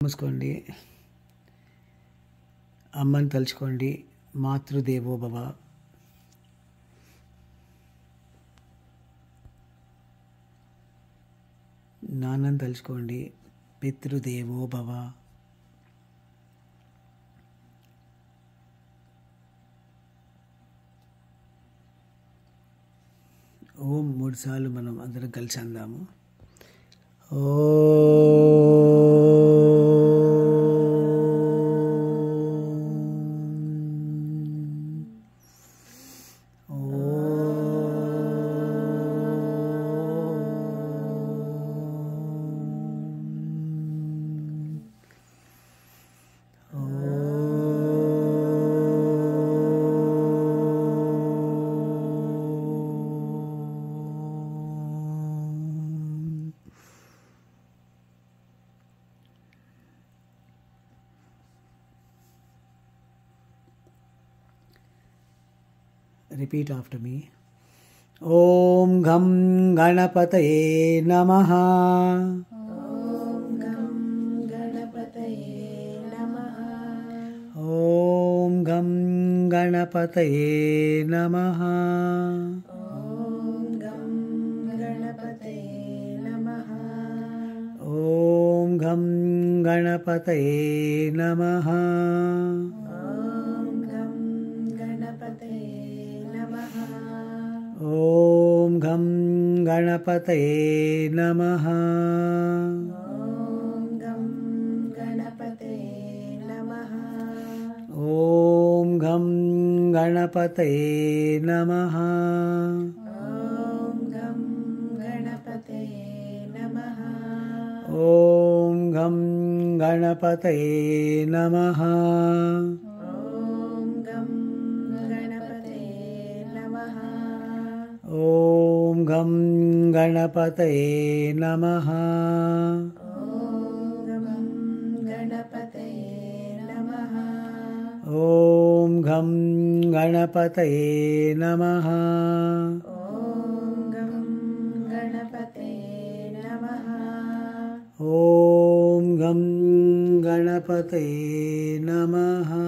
మూసుకోండి. అమ్మని తలుచుకోండి. మాతృదేవో భవ. నాన్నని తలుచుకోండి. పితృదేవో భవ. ఓం 3 సార్లు మనం అందరం కలిసి అందాము. Repeat after me. Om Gam Ganapataye Namaha. Om Gam Ganapataye Namaha. Om Gam Ganapataye Namaha. Om Gam Ganapataye Namaha. Om Gam Ganapataye Namaha. Om Gam Ganapataye Namaha. Om Gam Ganapataye Namaha. Om Gam Ganapataye Namaha. Om Gam Ganapataye Namaha. Om Gam Ganapataye Namaha. Om Gam Ganapataye Namaha. Om Gam Ganapataye Namaha. Om Gam Ganapataye Namaha. Om Gam Ganapataye Namaha. Om Gam Ganapataye Namaha.